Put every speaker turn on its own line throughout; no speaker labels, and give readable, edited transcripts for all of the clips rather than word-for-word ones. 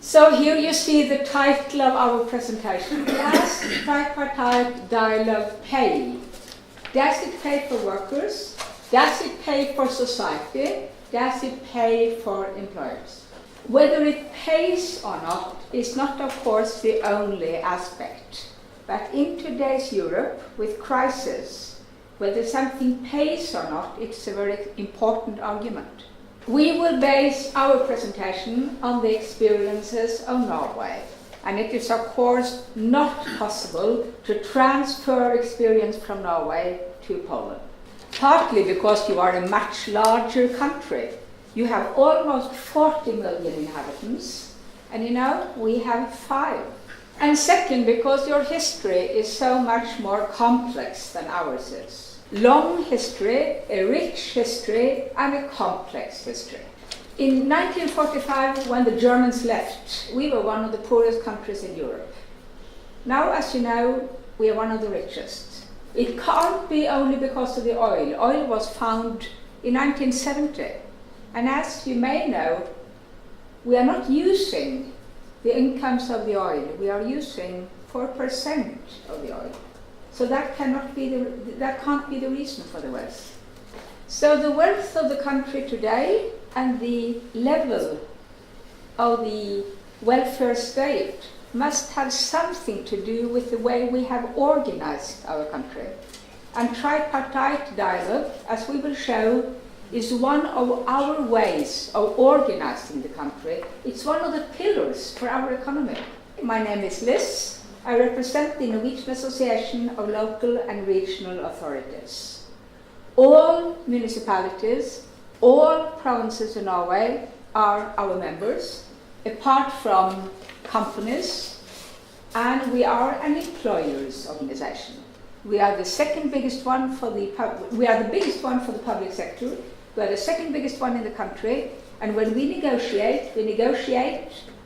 So here you see the title of our presentation. Does tripartite dialogue pay? Does it pay for workers? Does it pay for society? Does it pay for employers? Whether it pays or not is not, of course, the only aspect. But in today's Europe, with crisis, whether something pays or not, it's a very important argument. We will base our presentation on the experiences of Norway. And it is, of course, not possible to transfer experience from Norway to Poland. Partly because you are a much larger country. You have almost 40 million inhabitants, and we have 5. And second, because your history is so much more complex than ours is. Long history, a rich history, and a complex history. In 1945, when the Germans left, we were one of the poorest countries in Europe. Now, as you know, we are one of the richest. It can't be only because of the oil. Oil was found in 1970. And as you may know, we are not using the incomes of the oil. We are using 4% of the oil. So that can't be the reason for the wealth. So the wealth of the country today and the level of the welfare state must have something to do with the way we have organized our country. And tripartite dialogue, as we will show, is one of our ways of organizing the country. It's one of the pillars for our economy. My name is Liz. I represent the Norwegian Association of Local and Regional Authorities. All municipalities, all provinces in Norway are our members, apart from companies, and we are an employers' organization. We are the second biggest one for the biggest one for the public sector. We are the second biggest one in the country, and when we negotiate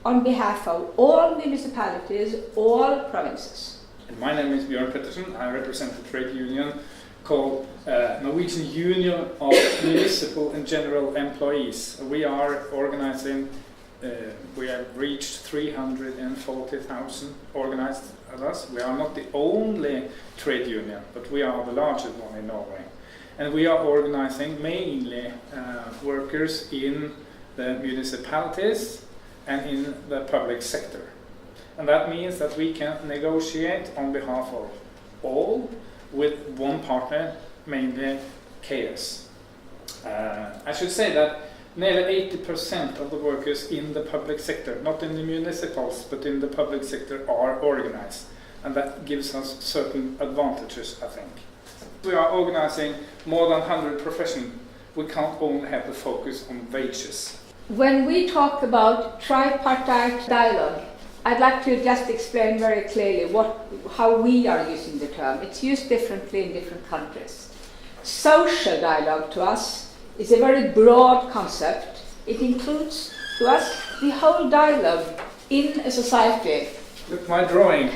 on behalf of all municipalities, all provinces.
My name is Bjørn Pettersen. I represent a trade union called Norwegian Union of Municipal and General Employees. We are organizing, we have reached 340,000 organized of us. We are not the only trade union, but we are the largest one in Norway. And we are organizing mainly workers in the municipalities and in the public sector. And that means that we can negotiate on behalf of all with one partner, mainly KS. I should say that nearly 80% of the workers in the public sector, not in the municipals, but in the public sector, are organized. And that gives us certain advantages, I think. We are organizing more than 100 professions. We can't only have the focus on wages.
When we talk about tripartite dialogue, I'd like to just explain very clearly how we are using the term. It's used differently in different countries. Social dialogue to us is a very broad concept. It includes to us the whole dialogue in a society.
Look, my drawing.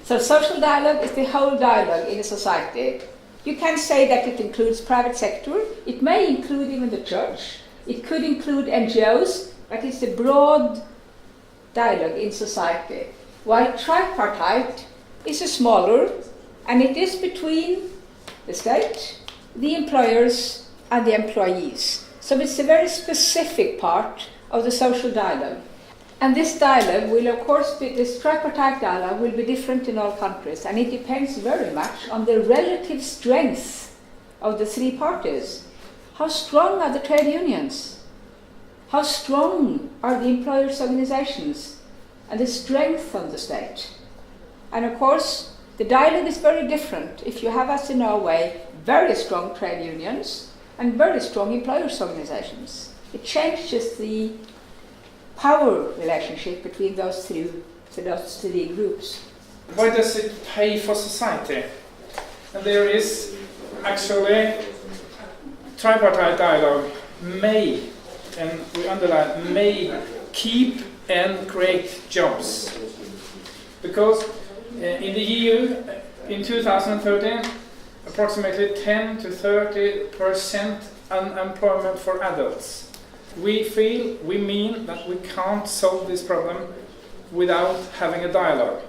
So social dialogue is the whole dialogue in a society. You can say that it includes private sector. It may include even the church. It could include NGOs, but it's a broad dialogue in society. While tripartite is a smaller, and it is between the state, the employers, and the employees. So it's a very specific part of the social dialogue. And this dialogue will, of course, this tripartite dialogue will be different in all countries, and it depends very much on the relative strength of the three parties. How strong are the trade unions? How strong are the employers' organizations? And the strength of the state? And of course, the dialogue is very different if you have, as in Norway, very strong trade unions and very strong employers' organizations. It changes the power relationship between those three groups.
Why does it pay for society? And there is actually tripartite dialogue may, and we underline may, keep and create jobs. Because in the EU, in 2013, approximately 10 to 30% unemployment for adults. we mean that we can't solve this problem without having a dialogue.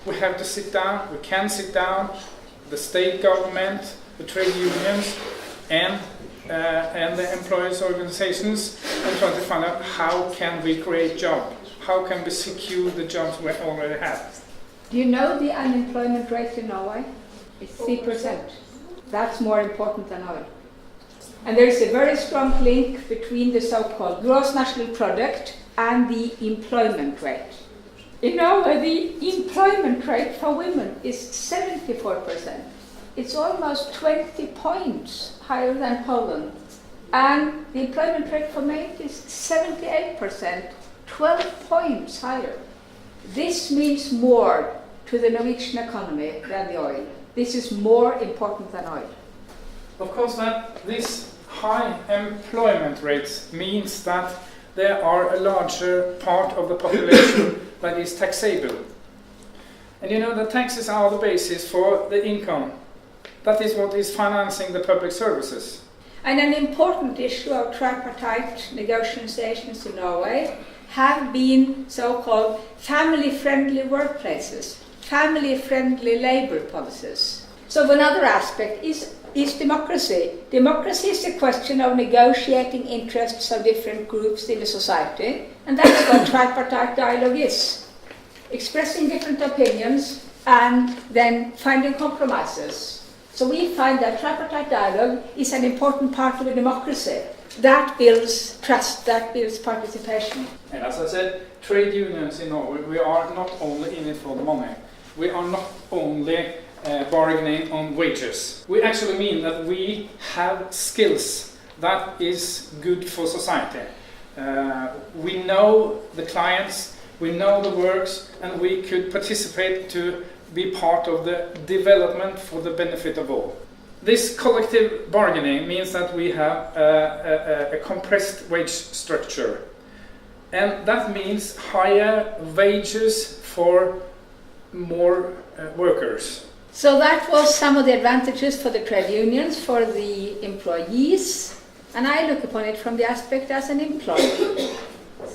We have to sit down, we can sit down, the state government, the trade unions, and the employers' organizations, and try to find out how can we create jobs, how can we secure the jobs we already have.
Do you know the unemployment rate in Norway? It's 3%. That's more important than oil. And there is a very strong link between the so-called gross national product and the employment rate. In Norway, the employment rate for women is 74%. It's almost 20 points higher than Poland. And the employment rate for men is 78%, 12 points higher. This means more to the Norwegian economy than the oil. This is more important than oil.
Of course, that this high employment rates means that there are a larger part of the population that is taxable. And you know that taxes are the basis for the income. That is what is financing the public services.
And an important issue of tripartite negotiations in Norway have been so-called family-friendly workplaces, family-friendly labor policies. So another aspect is democracy. Democracy is a question of negotiating interests of different groups in the society, and that's what tripartite dialogue is. Expressing different opinions and then finding compromises. So we find that tripartite dialogue is an important part of a democracy. That builds trust, that builds participation.
And as I said, trade unions in Norway, we are not only in it for the money. We are not only bargaining on wages. We actually mean that we have skills that is good for society. We know the clients, we know the works, and we could participate to be part of the development for the benefit of all. This collective bargaining means that we have a compressed wage structure, and that means higher wages for more workers.
So that was some of the advantages for the trade unions, for the employees, and I look upon it from the aspect as an employer.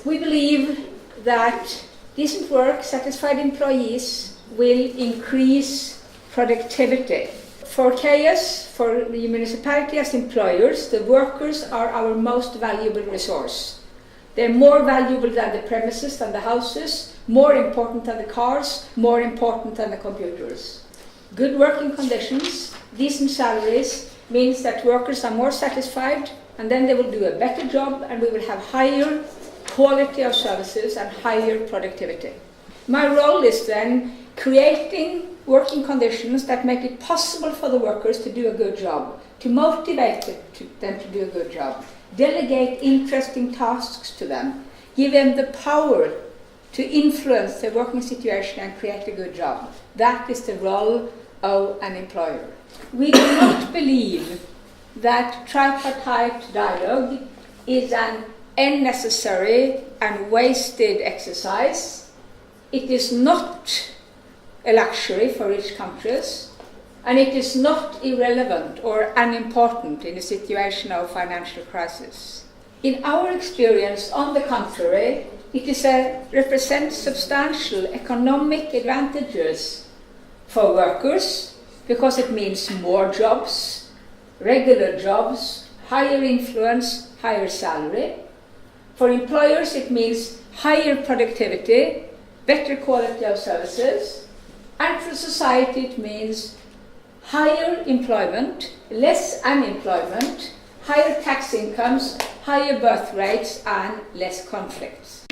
We believe that decent work, satisfied employees will increase productivity. For KS, for the municipality as employers, the workers are our most valuable resource. They're more valuable than the premises, than the houses, more important than the cars, more important than the computers. Good working conditions, decent salaries, means that workers are more satisfied, and then they will do a better job, and we will have higher quality of services and higher productivity. My role is then creating working conditions that make it possible for the workers to do a good job, to motivate them to do a good job, delegate interesting tasks to them, give them the power to influence their working situation and create a good job. That is the role of an employer. We do not believe that tripartite dialogue is an unnecessary and wasted exercise. It is not a luxury for rich countries, and it is not irrelevant or unimportant in a situation of financial crisis. In our experience, on the contrary, it represents substantial economic advantages for workers because it means more jobs, regular jobs, higher influence, higher salary. For employers, it means higher productivity, better quality of services. And for society, it means higher employment, less unemployment, higher tax incomes, higher birth rates, and less conflicts.